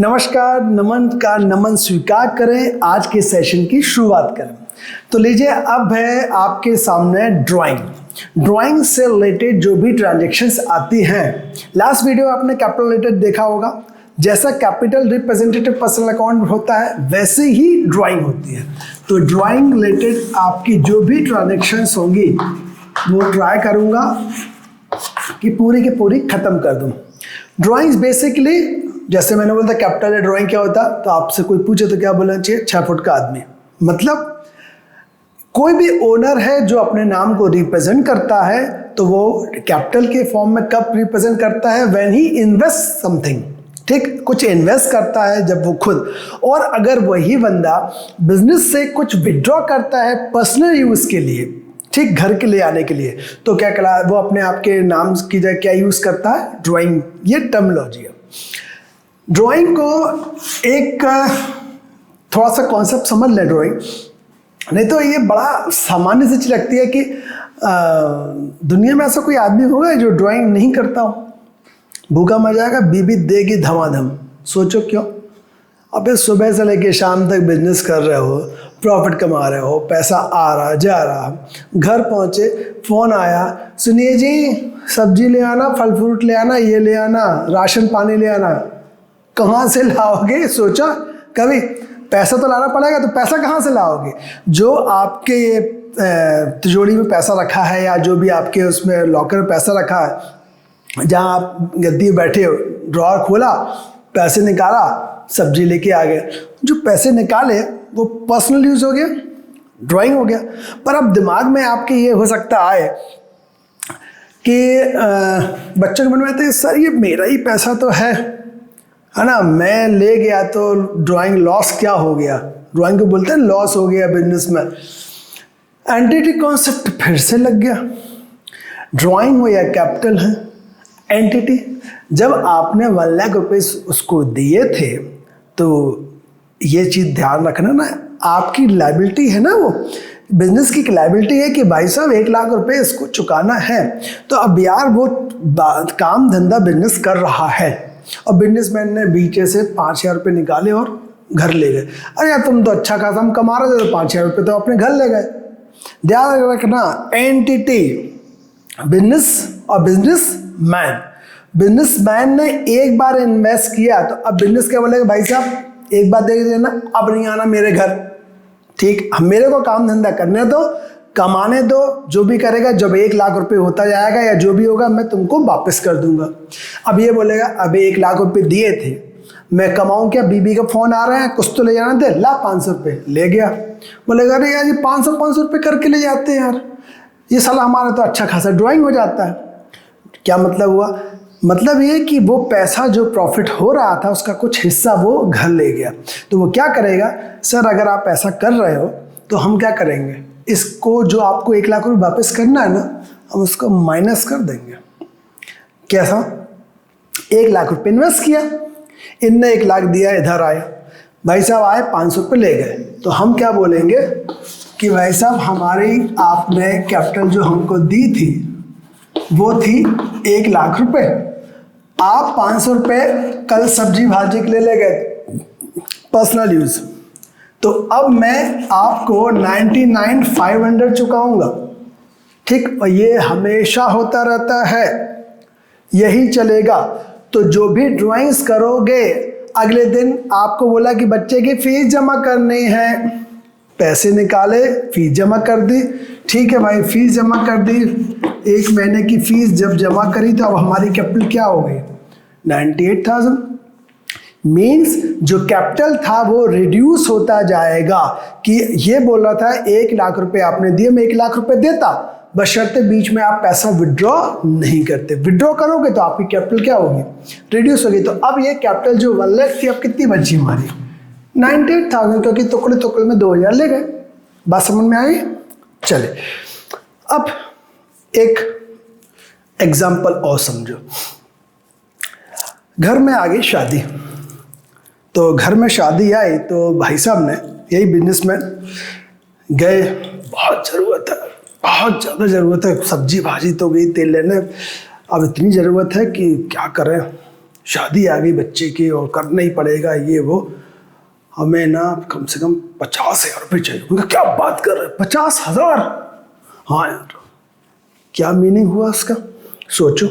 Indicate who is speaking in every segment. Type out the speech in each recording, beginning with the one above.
Speaker 1: नमस्कार, नमन का नमन स्वीकार करें, आज के सेशन की शुरुआत करें। तो लीजिए, अब है आपके सामने ड्राइंग से रिलेटेड जो भी ट्रांजैक्शंस आती हैं। लास्ट वीडियो आपने कैपिटल रिलेटेड देखा होगा। जैसा कैपिटल रिप्रेजेंटेटिव पर्सनल अकाउंट होता है वैसे ही ड्राइंग होती है। तो ड्राइंग रिलेटेड आपकी जो भी ट्रांजैक्शंस होंगी वो ट्राई करूँगा कि पूरी की पूरी ख़त्म कर दूँ। ड्राइंग्स बेसिकली, जैसे मैंने बोला था कैपिटल ड्राइंग क्या होता, तो आपसे कोई पूछे तो क्या बोलना चाहिए? 6 फुट का आदमी। मतलब कोई भी ओनर है जो अपने नाम को रिप्रेजेंट करता है, तो वो कैपिटल के फॉर्म में कब रिप्रेजेंट करता है? व्हेन ही इन्वेस्ट समथिंग, ठीक, कुछ इन्वेस्ट करता है जब वो खुद। और अगर वही बंदा बिजनेस से कुछ विड्रॉ करता है पर्सनल यूज़ के लिए, ठीक, घर के लिए आने के लिए, तो क्या करा वो अपने आप के नाम की जगह क्या यूज़ करता है? ड्राइंग। ये टर्मिनोलॉजी है। ड्राइंग को एक थोड़ा सा कॉन्सेप्ट समझ लें ड्राइंग, नहीं तो ये बड़ा सामान्य सी चीज़ लगती है कि दुनिया में ऐसा कोई आदमी होगा जो ड्राइंग नहीं करता हो। भूखा मर जाएगा, बीबी देगी धमाधम। सोचो क्यों? अबे सुबह से लेके शाम तक बिजनेस कर रहे हो, प्रॉफिट कमा रहे हो, पैसा आ रहा जा रहा, घर पहुँचे फ़ोन आया, सुनिए जी सब्जी ले आना, फल फ्रूट ले आना, ये ले आना, राशन पानी ले आना। कहाँ से लाओगे? सोचा कभी? पैसा तो लाना पड़ेगा, तो पैसा कहाँ से लाओगे? जो आपके ये तिजोरी में पैसा रखा है या जो भी आपके उसमें लॉकर में पैसा रखा है, जहाँ आप गद्दी बैठे हो, ड्रॉअर खोला, पैसे निकाला, सब्जी लेके आ गए। जो पैसे निकाले वो पर्सनल यूज़ हो गया, ड्राइंग हो गया। पर अब दिमाग में आपके ये हो सकता है कि बच्चों के मन में आते हैं, सर ये मेरा ही पैसा तो है ना, मैं ले गया तो ड्राइंग लॉस क्या हो गया? ड्राइंग को बोलते हैं लॉस हो गया बिजनेस में। एंटिटी कॉन्सेप्ट फिर से लग गया। ड्राइंग हो या कैपिटल है, एंटिटी। जब आपने 1 लाख रुपये उसको दिए थे, तो ये चीज़ ध्यान रखना ना, आपकी लायबिलिटी है ना, वो बिजनेस की लायबिलिटी है कि भाई साहब 1 लाख रुपये इसको चुकाना है। तो अब यार वो काम धंधा बिजनेस कर रहा है और बिजनेसमैन ने बीचे से 5,000 रुपये निकाले और घर ले गए। अरे यार तुम तो अच्छा खासा हम कमा रहे थे, तो 5,000 रुपये तो अपने घर ले गए। ध्यान रखना, एंटिटी बिजनेस और बिजनेसमैन। बिजनेसमैन ने एक बार इन्वेस्ट किया, तो अब बिजनेस क्या बोलेगा? भाई साहब एक बार दे देना, अब नहीं आना मेरे घर, ठीक, मेरे को काम धंधा करने दो, कमाने दो, जो भी करेगा, जब 1 लाख रुपये होता जाएगा या जो भी होगा मैं तुमको वापस कर दूंगा। अब ये बोलेगा अबे 1 लाख रुपये दिए थे, मैं कमाऊँ क्या? बीबी का फ़ोन आ रहा है, कुछ तो ले जाना दे, ला 500 रुपये, ले गया। बोलेगा अरे यार ये 500 रुपये करके ले जाते हैं यार, ये साला हमारा तो अच्छा खासा ड्राइंग हो जाता है। क्या मतलब हुआ? मतलब ये कि वो पैसा जो प्रॉफिट हो रहा था उसका कुछ हिस्सा वो घर ले गया। तो वो क्या करेगा? सर अगर आप ऐसा कर रहे हो तो हम क्या करेंगे, इसको जो आपको 1 लाख रुपये वापस करना है ना, हम उसको माइनस कर देंगे। कैसा? 1 लाख रुपये इन्वेस्ट किया, इनने 1 लाख दिया, इधर आया, भाई साहब आए 500 रुपये ले गए, तो हम क्या बोलेंगे कि भाई साहब हमारी आपने कैपिटल जो हमको दी थी वो थी 1 लाख रुपये, आप 500 रुपये कल सब्जी भाजी के लिए ले गए पर्सनल यूज़, तो अब मैं आपको 99,500 चुकाऊंगा, ठीक। और ये हमेशा होता रहता है, यही चलेगा। तो जो भी ड्राइंग्स करोगे, अगले दिन आपको बोला कि बच्चे की फीस जमा करनी है, पैसे निकाले, फीस जमा कर दी, ठीक है भाई, फीस जमा कर दी। 1 महीने की फीस जब जमा करी तो अब हमारी कैपिटल क्या हो गई? 98,000। मीन्स जो कैपिटल था वो रिड्यूस होता जाएगा। कि ये बोल रहा था 1 लाख रुपए आपने दिए, मैं 1 लाख रुपए देता, बशर्ते बीच में आप पैसा विड्रॉ नहीं करते। विड्रॉ करोगे तो आपकी कैपिटल क्या होगी? रिड्यूस होगी। तो अब ये कैपिटल जो 1 लाख थी, अब कितनी बची हमारी? 98,000, क्योंकि टुकड़े टुकड़े में 2,000 ले गए। बात समझ में आई? चले, अब एक एग्जाम्पल और समझो। घर में आ गई शादी, तो घर में शादी आई तो भाई साहब ने, यही बिजनेसमैन, गए, बहुत ज़रूरत है, बहुत ज़्यादा ज़रूरत है, सब्जी भाजी तो गई तेल लेने, अब इतनी ज़रूरत है कि क्या करें, शादी आ गई बच्चे की और करना ही पड़ेगा ये वो, हमें ना कम से कम 50,000 रुपये चाहिए। उनका क्या बात कर रहे हैं, 50,000? हाँ यार, क्या मीनिंग हुआ उसका? सोचो,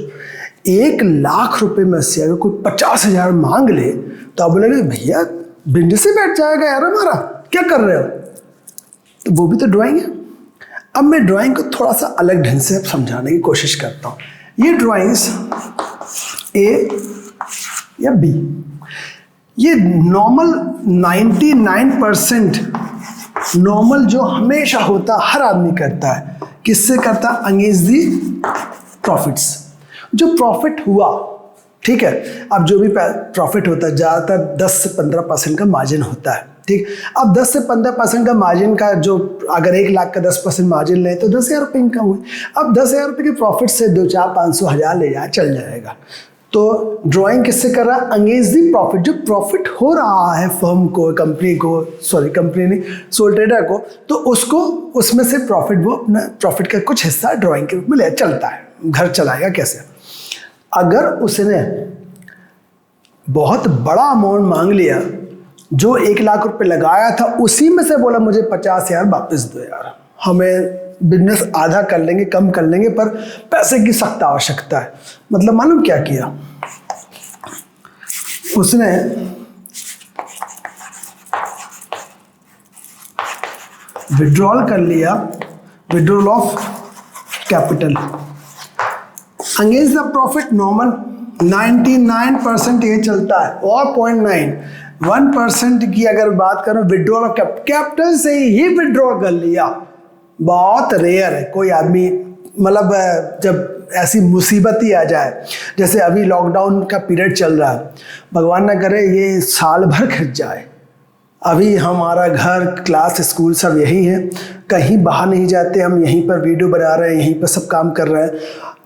Speaker 1: 1,00,000 रुपये में से अगर कोई 50,000 मांग ले तो आप बोलेंगे भैया बिजनेस से बैठ जाएगा यार हमारा, क्या कर रहे हो? तो वो भी तो ड्राइंग है। अब मैं ड्राइंग को थोड़ा सा अलग ढंग से समझाने की कोशिश करता हूँ। ये ड्राइंग्स ए या बी, ये नॉर्मल 99% नॉर्मल जो हमेशा होता हर आदमी करता है, किससे करता? Against the profits. जो प्रॉफिट हुआ, ठीक है, अब जो भी प्रॉफिट होता है ज़्यादातर 10 से 15% का मार्जिन होता है, ठीक। अब 10 से 15% का मार्जिन का जो, अगर 1,00,000 का 10% मार्जिन ले तो 10,000 रुपये इनकम हुई। अब 10,000 रुपये के प्रॉफिट से 2, 4, 500, 1000 ले जाए चल जाएगा। तो ड्राइंग किससे कर रहा है? Against the profit. जो प्रॉफिट हो रहा है फर्म को, कंपनी को, सॉरी कंपनी नहीं, सोल ट्रेडर को, तो उसको उसमें से प्रॉफिट, वो अपना प्रॉफिट का कुछ हिस्सा ड्राइंग के रूप में ले चलता है। घर चलाएगा कैसे? अगर उसने बहुत बड़ा अमाउंट मांग लिया, जो 1,00,000 रुपये लगाया था उसी में से बोला मुझे 50,000 वापस दो यार, हमें बिजनेस आधा कर लेंगे, कम कर लेंगे, पर पैसे की सख्त आवश्यकता है। मतलब मालूम क्या किया उसने? विड्रॉल कर लिया, withdrawal of capital against the profit. Normal 99% ये चलता है, और 0.91% की अगर बात करो विड्रॉल ऑफ कैपिटल से ही विड्रॉल कर लिया। बहुत रेयर है कोई आदमी, मतलब जब ऐसी मुसीबत ही आ जाए, जैसे अभी लॉकडाउन का पीरियड चल रहा है, भगवान ना करे ये साल भर खिंच जाए। अभी हमारा घर, क्लास, स्कूल सब यही है, कहीं बाहर नहीं जाते, हम यहीं पर वीडियो बना रहे हैं, यहीं पर सब काम कर रहे हैं।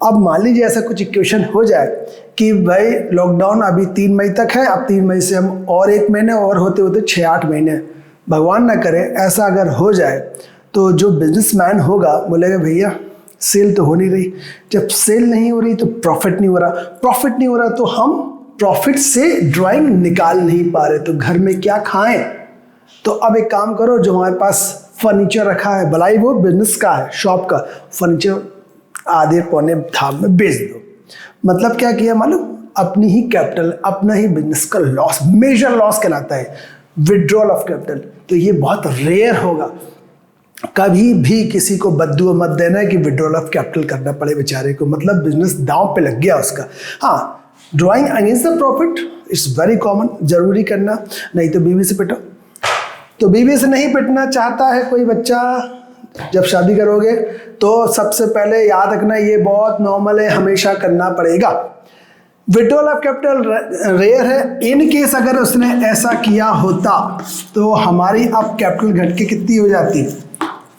Speaker 1: अब मान लीजिए ऐसा कुछ इक्वेशन हो जाए कि भाई लॉकडाउन अभी 3 मई तक है, अब 3 मई से हम और 1 महीने और होते होते 6-8 महीने, भगवान ना करे ऐसा अगर हो जाए, तो जो बिजनेसमैन होगा बोलेगा भैया सेल तो हो नहीं रही। जब सेल नहीं हो रही तो प्रॉफिट नहीं हो रहा, प्रॉफिट नहीं हो रहा तो हम प्रॉफिट से ड्राइंग निकाल नहीं पा रहे, तो घर में क्या खाएं? तो अब एक काम करो, जो हमारे पास फर्नीचर रखा है, भलाई वो बिजनेस का है, शॉप का फर्नीचर, आधे पौने दाम में बेच दो। मतलब क्या किया मालूम? अपनी ही कैपिटल, अपना ही बिजनेस का लॉस, मेजर लॉस कहलाता है विड्रॉल ऑफ कैपिटल। तो ये बहुत रेयर होगा, कभी भी किसी को बद्दुआ मत देना कि विड्रॉल ऑफ कैपिटल करना पड़े बेचारे को, मतलब बिजनेस दांव पे लग गया उसका। हाँ, drawing against the profit it's very common, जरूरी करना, नहीं तो बीवी से पिटो। तो बीवी से नहीं पिटना चाहता है कोई बच्चा, जब शादी करोगे तो सबसे पहले याद रखना, ये बहुत नॉर्मल है, हमेशा करना पड़ेगा। विड्रॉल ऑफ कैपिटल रेयर है, इन केस अगर उसने ऐसा किया होता तो हमारी अब कैपिटल घट के कितनी हो जाती?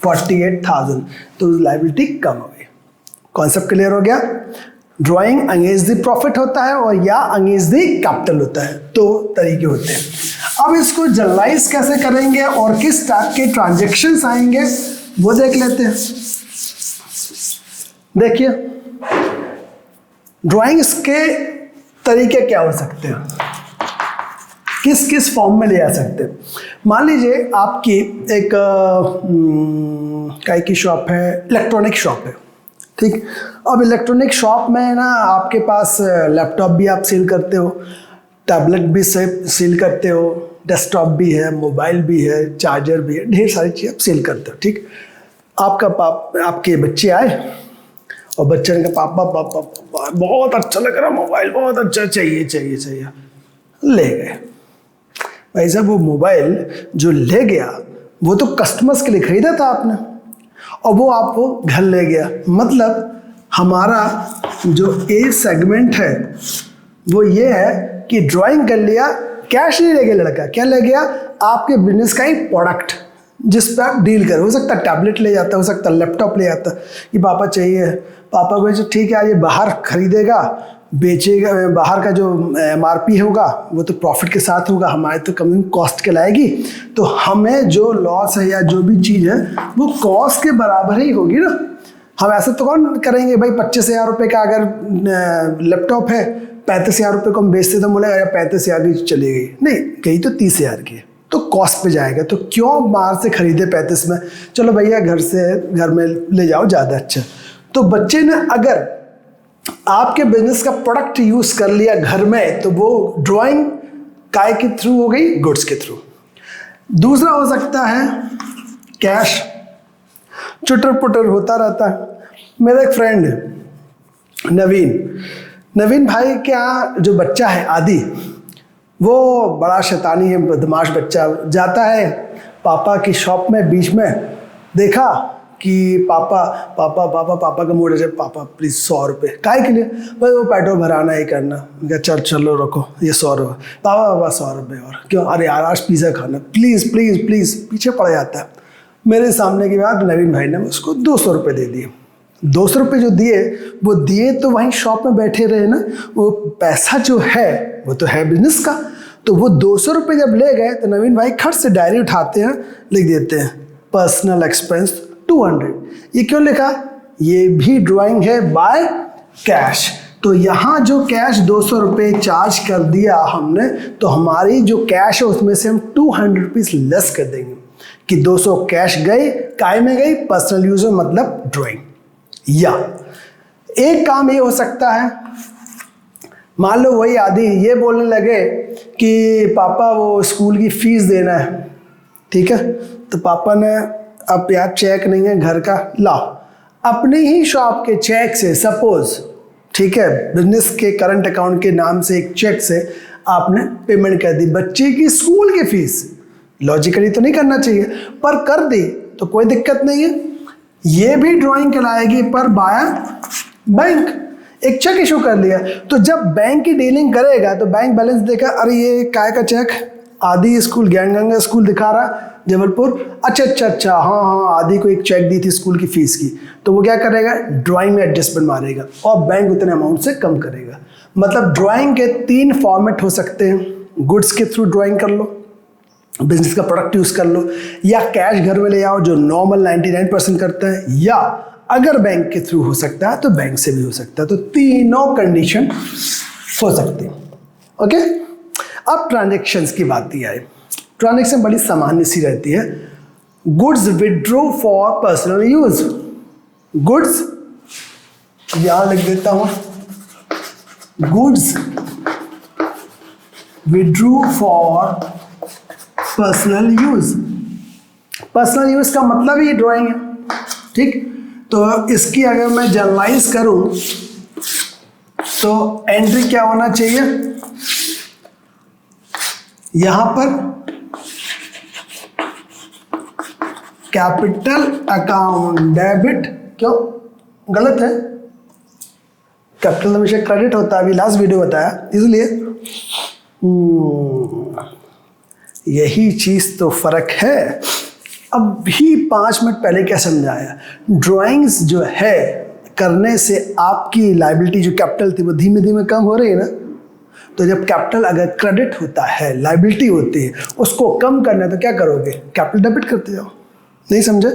Speaker 1: 48,000। तो लायबिलिटी कम हो गई। कॉन्सेप्ट क्लियर हो गया? ड्राइंग अगेंस्ट द प्रॉफिट होता है और या अगेंस्ट द कैपिटल होता है, दो तरीके होते हैं। अब इसको जनरलाइज कैसे करेंगे और किस टाइप के ट्रांजैक्शंस आएंगे वो देख लेते हैं। देखिए ड्राइंग्स के तरीके क्या हो सकते हैं, किस किस फॉर्म में ले आ सकते हैं। मान लीजिए आपकी एक काय की शॉप है, इलेक्ट्रॉनिक शॉप है, ठीक। अब इलेक्ट्रॉनिक शॉप में ना आपके पास लैपटॉप भी आप सेल करते हो, टैबलेट भी सेल करते हो, डेस्कटॉप भी है, मोबाइल भी है, चार्जर भी है, ढेर सारी चीज़ आप सेल करते हो, ठीक। आपके बच्चे आए और बच्चे ने कहा पापा बहुत अच्छा लग रहा मोबाइल, बहुत अच्छा, चाहिए ले गए। भाई साहब वो मोबाइल जो ले गया वो तो कस्टमर्स के लिए खरीदा था आपने, और वो आपको घर ले गया। मतलब हमारा जो ए सेगमेंट है वो ये है कि ड्राइंग कर लिया, कैश नहीं ले गया लड़का, क्या ले गया? आपके बिजनेस का ही प्रोडक्ट जिस पे आप डील करें। हो सकता है टैबलेट ले जाता, हो सकता है लैपटॉप ले जाता कि पापा चाहिए, पापा को ठीक है ये बाहर खरीदेगा, बेचेगा, बाहर का जो MRP होगा वो तो प्रॉफिट के साथ होगा, हमारे तो कम कॉस्ट के लाएगी, तो हमें जो लॉस है या जो भी चीज़ है वो कॉस्ट के बराबर ही होगी ना। हम ऐसा तो कौन करेंगे भाई, 25,000 रुपये का अगर लैपटॉप है ₹35,000 को हम बेचते तो बोलेगा यार 35,000 की चली गई, नहीं गई तो 30,000 की, तो कॉस्ट पे जाएगा। तो क्यों बाहर से खरीदे 35 में, चलो भैया घर में ले जाओ ज़्यादा अच्छा। तो बच्चे ने अगर आपके बिजनेस का प्रोडक्ट यूज कर लिया घर में, तो वो ड्राइंग काय के थ्रू हो गई, गुड्स के थ्रू। दूसरा हो सकता है कैश, चुटर पुटर होता रहता है। मेरा एक फ्रेंड है नवीन भाई के यहाँ जो बच्चा है आदि, वो बड़ा शैतानी है, बदमाश बच्चा। जाता है पापा की शॉप में, बीच में देखा कि पापा का मूड है, पापा प्लीज़ 100 रुपये, काहे के लिए, भाई वो पेट्रोल भराना ही करना। चलो रखो ये 100 रुपये, पापा 100 रुपये और क्यों, अरे यार आज पिज़्ज़ा खाना, प्लीज़ प्लीज़ प्लीज़, पीछे पड़ जाता है। मेरे सामने की बात, नवीन भाई ने उसको 200 रुपये दे दिए। 200 रुपये जो दिए तो वहीं शॉप में बैठे रहे ना, वो पैसा जो है वो तो है बिजनेस का। तो वो 200 रुपये जब ले गए तो नवीन भाई खट से डायरी उठाते हैं, लिख देते हैं पर्सनल एक्सपेंस 200। ये क्यों लिखा, ये भी ड्राइंग है बाय कैश। तो यहाँ जो कैश 200 रुपये चार्ज कर दिया हमने, तो हमारी जो कैश है उसमें से हम 200 रुपीज़ लेस कर देंगे कि 200 कैश गई, काय में गई, पर्सनल यूज में, मतलब ड्राइंग। या एक काम ये हो सकता है, मान लो वही आदि ये बोलने लगे कि पापा वो स्कूल की फीस देना है, ठीक है, तो पापा ने अब यार चेक नहीं है घर का, लाओ अपने ही शॉप के चेक से, सपोज ठीक है, बिजनेस के करंट अकाउंट के नाम से एक चेक से आपने पेमेंट कर दी बच्चे की स्कूल की फीस। लॉजिकली तो नहीं करना चाहिए, पर कर दी तो कोई दिक्कत नहीं है, ये भी ड्राइंग कहलाएगी, पर बाय बैंक। एक चेक इशू कर लिया, तो जब बैंक की डीलिंग करेगा तो बैंक बैलेंस देखा, अरे ये काय का चेक, आदि स्कूल, ज्ञानगंगा स्कूल दिखा रहा जबलपुर, अच्छा, हाँ आदि को एक चेक दी थी स्कूल की फीस की, तो वो क्या करेगा, ड्राइंग में एडजस्टमेंट मारेगा और बैंक उतने अमाउंट से कम करेगा। मतलब ड्राइंग के 3 फॉर्मेट हो सकते हैं, गुड्स के थ्रू ड्राइंग कर लो, बिजनेस का प्रोडक्ट यूज कर लो, या कैश घर में ले आओ जो नॉर्मल 99% करता है, या अगर बैंक के थ्रू हो सकता है तो बैंक से भी हो सकता है। तो तीनों कंडीशन हो सकती है। ओके, अब ट्रांजैक्शंस की बात आए। ट्रांजैक्शन बड़ी सामान्य सी रहती है। Goods withdraw for personal use, goods यहां लिख देता हूं, goods withdraw for personal use. Personal use का मतलब ही ड्राइंग है, ठीक। तो इसकी अगर मैं जनरलाइज करूं तो एंट्री क्या होना चाहिए, यहां पर कैपिटल अकाउंट डेबिट, क्यों गलत है, कैपिटल हमेशा क्रेडिट होता है, अभी लास्ट वीडियो बताया, इसलिए यही चीज तो फर्क है। अभी 5 मिनट पहले क्या समझाया, ड्राइंग्स जो है करने से आपकी लायबिलिटी जो कैपिटल थी वो धीमे धीमे कम हो रही है ना। तो जब कैपिटल अगर क्रेडिट होता है, लायबिलिटी होती है, उसको कम करना है तो क्या करोगे, कैपिटल डेबिट करते जाओ। नहीं समझे,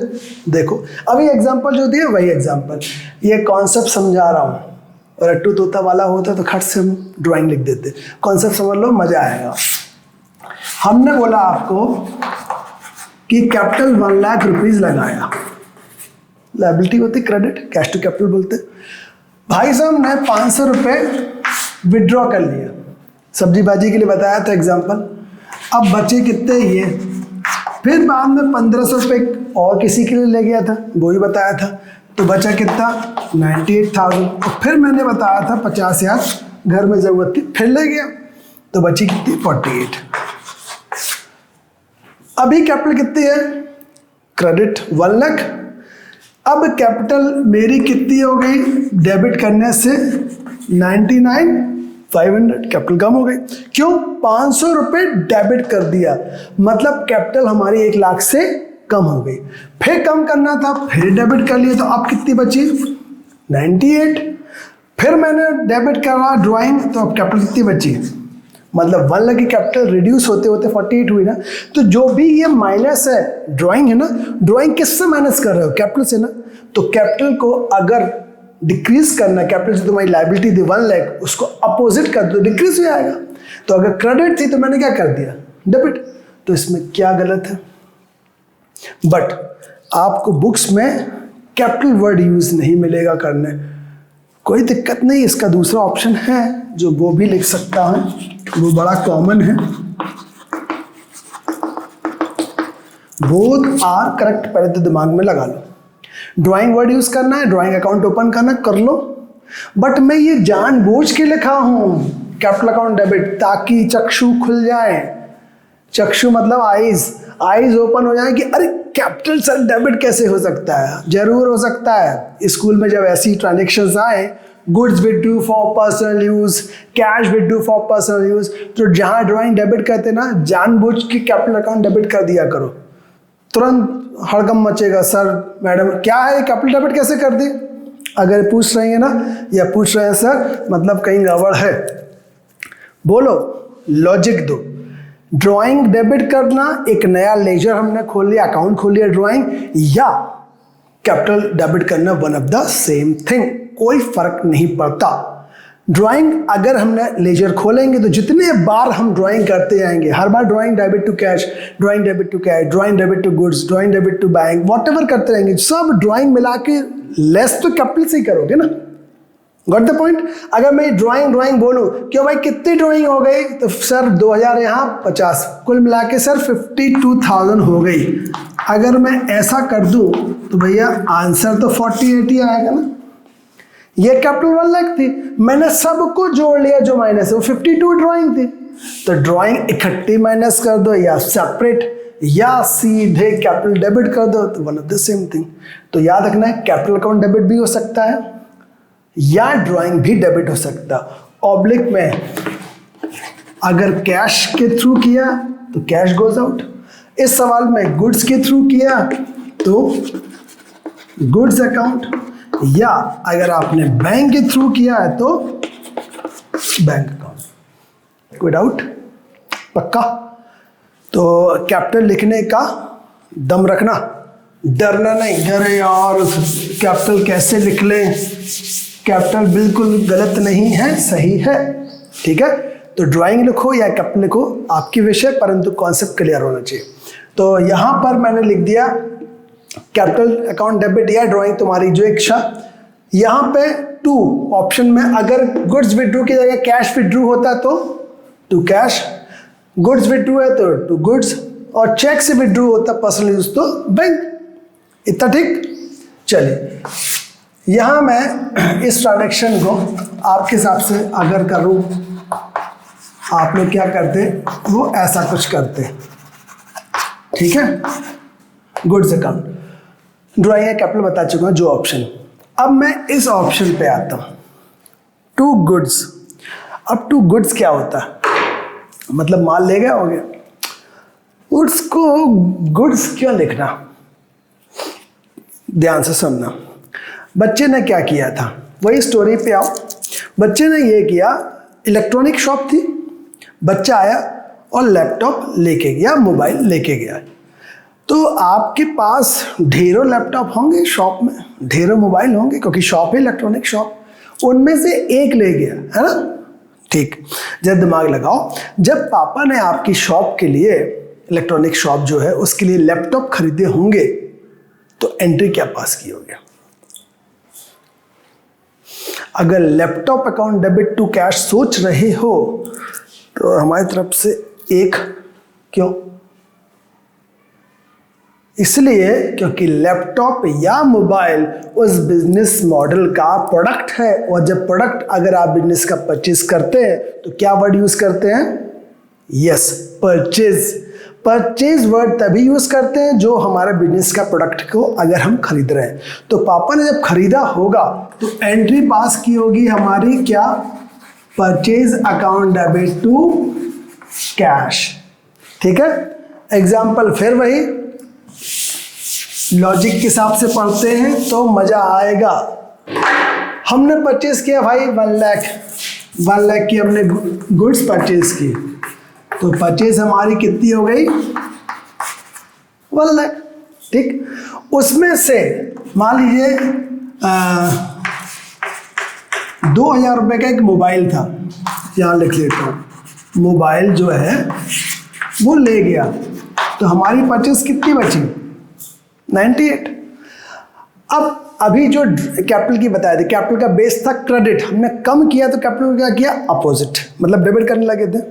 Speaker 1: देखो अभी एग्जांपल जो दिए वही एग्जांपल, ये कॉन्सेप्ट समझा रहा हूँ, और अट्टू तोता वाला होता तो खट से हम ड्राइंग लिख देते। कॉन्सेप्ट समझ लो, मजा आएगा। हमने बोला आपको कि कैपिटल 1 लाख रुपीज लगाया, लायबिलिटी होती क्रेडिट, कैश टू कैपिटल बोलते। भाई साहब ने 500 रुपये विड्रॉ कर लिया, सब्जी भाजी के लिए बताया था एग्जांपल। अब बचे कितने, ये, फिर बाद में 1500 रुपये और किसी के लिए ले गया था, वो ही बताया था, तो बचा कितना 98,000। और फिर मैंने बताया था 50,000 घर में जरूरत थी, फिर ले गया, तो बची कितनी 48। अभी कैपिटल कितनी है, क्रेडिट 1 लाख। अब कैपिटल मेरी कितनी हो गई, डेबिट करने से 99,500, कैपिटल कम हो गई। क्यों, 500 रुपये डेबिट कर दिया, मतलब कैपिटल हमारी 1 लाख से कम हो गई। फिर कम करना था, फिर डेबिट कर लिया, तो अब कितनी बची 98। फिर मैंने डेबिट करा ड्राइंग, तो अब कैपिटल कितनी बची, मतलब 1 लाख की कैपिटल रिड्यूस होते होते 48 हुई ना। तो जो भी ये माइनस है ड्राइंग है ना, ड्राइंग किससे माइनस कर रहे हो, कैपिटल से ना। तो कैपिटल को अगर डिक्रीज करना, कैपिटल जो तुम्हारी लाइबिलिटी थी 1 लाख उसको अपोजिट कर दो, डिक्रीज हो जाएगा। तो अगर क्रेडिट थी तो मैंने क्या कर दिया, डेबिट। तो इसमें क्या गलत है? बट आपको बुक्स में कैपिटल वर्ड यूज नहीं मिलेगा करने, कोई दिक्कत नहीं। इसका दूसरा ऑप्शन है जो वो भी लिख सकता है, वो बड़ा कॉमन है, बोथ आर करेक्ट। पहले तो दिमाग में लगा लो, ड्राइंग वर्ड यूज करना है, ड्राइंग अकाउंट ओपन करना कर लो। बट मैं ये जानबूझ के लिखा हूं कैपिटल अकाउंट डेबिट, ताकि चक्षु खुल जाए। चक्षु मतलब आईज ओपन हो जाए कि अरे कैपिटल सर डेबिट कैसे हो सकता है। जरूर हो सकता है। स्कूल में जब ऐसी ट्रांजेक्शन्स आए, goods withdrew for personal use, cash withdrew for personal use, तो जहां ड्राइंग डेबिट कहते ना, जानबूझ के कैपिटल अकाउंट डेबिट कर दिया करो। तुरंत हड़कम मचेगा, सर मैडम क्या है कैपिटल डेबिट कैसे कर दी। अगर पूछ रही है ना, या पूछ रहे हैं सर मतलब कहीं गड़बड़ है, बोलो लॉजिक दो। ड्राइंग डेबिट करना, एक नया लेजर हमने खोल लिया, अकाउंट खोल लिया ड्राइंग, या कैपिटल डेबिट करना, one of the same thing, कोई फर्क नहीं पड़ता। ड्राइंग अगर हमने लेजर खोलेंगे तो जितने बार हम ड्राइंग करते जाएंगे, हर बार drawing debit to cash, drawing debit to cash, drawing debit to goods, drawing debit to bank, whatever करते रहेंगे, सब ड्राइंग मिला के लेस तो कैपिटल से ही करोगे ना। Got the point. अगर मैं ड्राइंग बोलूं क्यों भाई कितनी ड्राइंग हो गई, तो सर 2000 यहाँ 50, कुल मिला के सर 52,000 हो गई। अगर मैं ऐसा कर दूं तो भैया आंसर तो 40-80 आएगा ना। ये कैपिटल 1 लाख थी, मैंने सबको जोड़ लिया जो माइनस है, वो 52 ड्राइंग थी। तो ड्राइंग इकट्ठी माइनस कर दो या सेपरेट या सीधे कैपिटल डेबिट कर दो, तो one of the same thing. तो याद रखना है कैपिटल अकाउंट डेबिट भी हो सकता है या ड्राइंग भी डेबिट हो सकता है। ऑब्लिक में अगर कैश के थ्रू किया तो कैश गोज आउट, इस सवाल में गुड्स के थ्रू किया तो गुड्स अकाउंट, या अगर आपने बैंक के थ्रू किया है तो बैंक अकाउंट। कोई डाउट? पक्का? तो कैपिटल लिखने का दम रखना, डरना नहीं। अरे यार कैपिटल कैसे लिख लें, कैपिटल बिल्कुल गलत नहीं है, सही है, ठीक है। तो ड्राइंग लिखो या कैपिटल लिखो, आपकी विषय, परंतु कॉन्सेप्ट क्लियर होना चाहिए। तो यहां पर मैंने लिख दिया कैपिटल अकाउंट डेबिट या ड्राइंग, तुम्हारी जो इच्छा। यहां पे 2 ऑप्शन में अगर गुड्स विड्रू की जगह कैश विड्रू होता तो टू कैश, गुड्स विड्रू है तो टू गुड्स, और चेक से विड्रू होता पर्सनल यूज तो बैंक। इतना ठीक? चलिए यहां मैं इस ट्रांजेक्शन को आपके हिसाब से अगर करूं, आप लोग क्या करते, वो ऐसा कुछ करते, ठीक है। गुड्स अकाउंट, ड्राइंग या कैपिटल बता चुका हूं जो ऑप्शन। अब मैं इस ऑप्शन पे आता हूं, टू गुड्स। अब टू गुड्स क्या होता है, मतलब माल ले गया हो गया, गुड्स को गुड्स क्यों लिखना, ध्यान से सुनना। बच्चे ने क्या किया था, वही स्टोरी पे आओ। बच्चे ने ये किया, इलेक्ट्रॉनिक शॉप थी, बच्चा आया और लैपटॉप लेके गया, मोबाइल लेके गया। तो आपके पास ढेरों लैपटॉप होंगे शॉप में, ढेरों मोबाइल होंगे, क्योंकि शॉप है इलेक्ट्रॉनिक शॉप। उनमें से एक ले गया, है ना, ठीक। जब दिमाग लगाओ, जब पापा ने आपकी शॉप के लिए, इलेक्ट्रॉनिक शॉप जो है उसके लिए लैपटॉप खरीदे होंगे, तो एंट्री क्या पास की होगी? अगर laptop account debit to cash सोच रहे हो तो हमारी तरफ से 1 क्यों? इसलिए क्योंकि लैपटॉप या मोबाइल उस बिजनेस मॉडल का प्रोडक्ट है, और जब प्रोडक्ट अगर आप बिजनेस का परचेज करते हैं तो क्या वर्ड यूज करते हैं? Yes, purchase. परचेज वर्ड तभी यूज करते हैं जो हमारे बिजनेस का प्रोडक्ट को अगर हम खरीद रहे हैं। तो पापा ने जब खरीदा होगा तो एंट्री पास की होगी हमारी क्या? Purchase account debit to cash, ठीक है। एग्जाम्पल फिर वही लॉजिक के हिसाब से पढ़ते हैं तो मजा आएगा। हमने परचेज किया भाई 1 लाख की हमने गुड्स परचेज की, तो परचेज हमारी कितनी हो गई? 1 लाख, ठीक। उसमें से मान लीजिए ₹2000 का एक मोबाइल था, यहाँ लिख लेता हूँ, मोबाइल जो है वो ले गया, तो हमारी परचेज कितनी बची? 98। अब अभी जो कैपिटल की बताया थी, कैपिटल का बेस था क्रेडिट, हमने कम किया तो कैपिटल को क्या किया? अपोजिट, मतलब डेबिट करने लगे थे।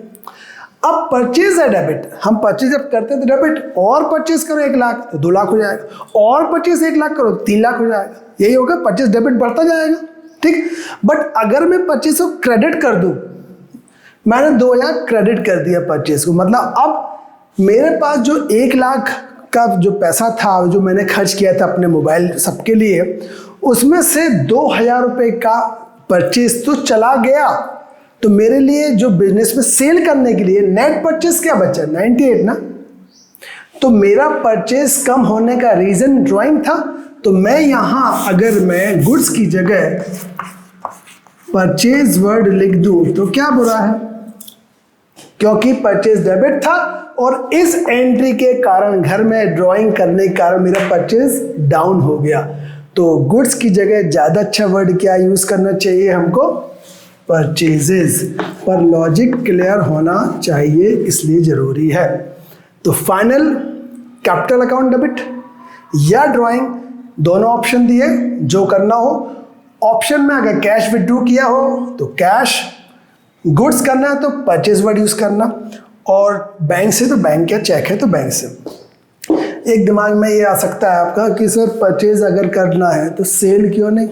Speaker 1: अब परचेज है डेबिट, हम परचेज जब करते हैं तो डेबिट, और परचेज करो 1 लाख तो 2 लाख हो जाएगा, और परचेज 1 लाख करो 3 लाख हो जाएगा, यही होगा, परचेज डेबिट बढ़ता जाएगा, ठीक। बट अगर मैं परचेज को क्रेडिट कर दूं, मैंने 2000 क्रेडिट कर दिया परचेज को, मतलब अब मेरे पास जो 1 लाख का जो पैसा था, जो मैंने खर्च किया था अपने मोबाइल सबके लिए, उसमें से ₹2000 का परचेज तो चला गया, तो मेरे लिए जो बिजनेस में सेल करने के लिए नेट परचेज क्या बचा? 98 ना। तो मेरा परचेज कम होने का रीजन ड्राइंग था, तो मैं यहां अगर मैं गुड्स की जगह परचेज वर्ड लिख दूं तो क्या बुरा है, क्योंकि परचेज डेबिट था और इस एंट्री के कारण, घर में ड्राइंग करने के कारण मेरा परचेज डाउन हो गया। तो गुड्स की जगह ज़्यादा अच्छा वर्ड क्या यूज़ करना चाहिए हमको? परचेजेस। पर लॉजिक क्लियर होना चाहिए, इसलिए ज़रूरी है। तो फाइनल कैपिटल अकाउंट डेबिट या ड्राइंग, दोनों ऑप्शन दिए, जो करना हो। ऑप्शन में अगर कैश विड्रॉ किया हो तो कैश, गुड्स करना है तो परचेज वर्ड यूज़ करना, और बैंक से तो बैंक या चेक है तो बैंक से। एक दिमाग में ये आ सकता है आपका कि सर परचेज अगर करना है तो सेल क्यों नहीं?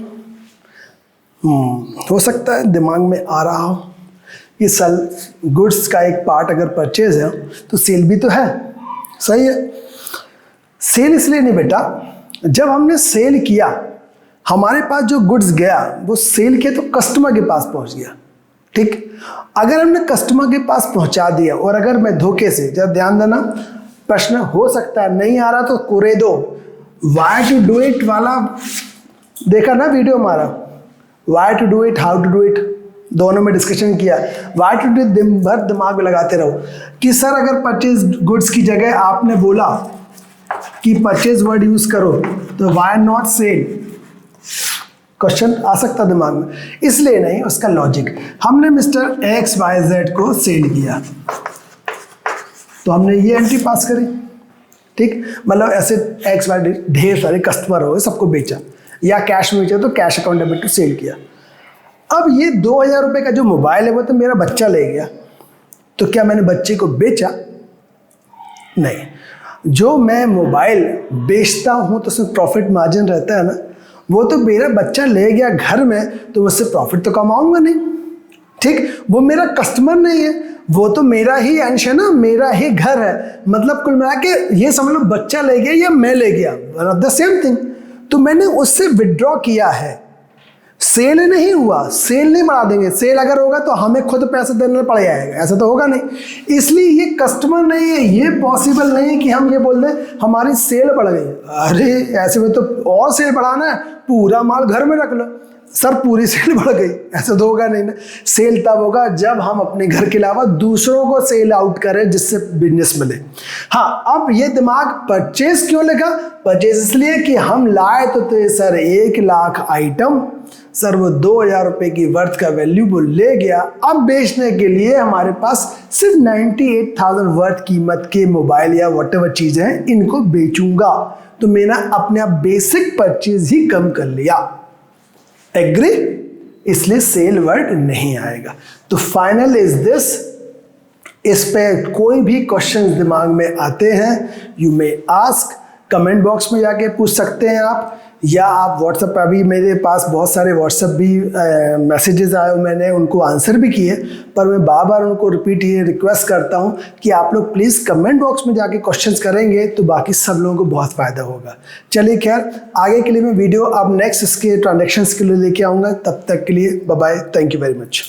Speaker 1: हो सकता है दिमाग में आ रहा हो कि सल गुड्स का एक पार्ट अगर परचेज है तो सेल भी तो है, सही है। सेल इसलिए नहीं बेटा, जब हमने सेल किया, हमारे पास जो गुड्स गया वो सेल किया तो कस्टमर के पास पहुंच गया, ठीक। अगर हमने कस्टमर के पास पहुंचा दिया और अगर मैं धोखे से, जब ध्यान देना, प्रश्न हो सकता है नहीं आ रहा तो कोरे दो, वाई टू डू इट वाला देखा ना वीडियो हमारा, why to do it, how to do it, दोनों में डिस्कशन किया। वाई टू डू इट दिन भर दिमाग में लगाते रहो कि सर अगर परचेज गुड्स की जगह आपने बोला कि परचेज वर्ड यूज करो तो वाई नॉट सेल, क्वेश्चन आ सकता दिमाग में। इसलिए नहीं, उसका लॉजिक, हमने मिस्टर XYZ को सेल किया तो हमने ये एंट्री पास करी, ठीक। मतलब ऐसे XYZ ढेर सारे कस्टमर हो गए, सबको बेचा, या कैश में बेचा तो cash account debit to sale किया। अब ये ₹2000 का जो मोबाइल है वो तो मेरा बच्चा ले गया, तो क्या मैंने बच्चे को बेचा? नहीं। जो मैं मोबाइल बेचता हूँ तो उसमें प्रॉफिट मार्जिन रहता है ना, वो तो मेरा बच्चा ले गया घर में तो उससे प्रॉफिट तो कमाऊंगा नहीं, ठीक। वो मेरा कस्टमर नहीं है, वो तो मेरा ही अंश है ना, मेरा ही घर है। मतलब कुल मिला के ये समझ लो बच्चा ले गया या मैं ले गया, one of the same thing. तो मैंने उससे विड्रॉ किया है, सेल नहीं हुआ, सेल नहीं बढ़ा देंगे। सेल अगर होगा तो हमें खुद पैसा देना पड़ जाएगा, ऐसा तो होगा नहीं। इसलिए ये कस्टमर नहीं है, ये पॉसिबल नहीं है कि हम ये बोल दें हमारी सेल बढ़ गई। अरे ऐसे में तो और सेल बढ़ाना है, पूरा माल घर में रख लो, सर पूरी सेल बढ़ गई, ऐसा तो होगा नहीं ना। सेल तब होगा जब हम अपने घर के अलावा दूसरों को सेल आउट करें जिससे बिजनेस मिले। हाँ, अब ये दिमाग परचेज क्यों लगा? परचेज इसलिए कि हम लाए तो थे सर 1 लाख आइटम, सर वो ₹2000 की वर्थ का वैल्यू वो ले गया। अब बेचने के लिए हमारे पास सिर्फ 98,000 वर्थ कीमत के मोबाइल या व्हाटएवर चीज़ है, इनको बेचूंगा, तो मैंने अपने आप बेसिक परचेज ही कम कर लिया। एग्री? इसलिए सेल वर्ड नहीं आएगा। तो फाइनल इज दिस। इस पे कोई भी क्वेश्चंस दिमाग में आते हैं, you may ask, comment box में जाके पूछ सकते हैं आप, या आप व्हाट्सएप पर, अभी मेरे पास बहुत सारे व्हाट्सएप भी मैसेजेस आए, मैंने उनको आंसर भी किए, पर मैं बार बार उनको रिपीट ये रिक्वेस्ट करता हूँ कि आप लोग प्लीज़ कमेंट बॉक्स में जाके क्वेश्चंस करेंगे तो बाकी सब लोगों को बहुत फ़ायदा होगा। चलिए खैर, आगे के लिए मैं वीडियो अब नेक्स्ट इसके ट्रांजेक्शन्स के लिए लेके आऊँगा। तब तक के लिए bye bye, thank you very much.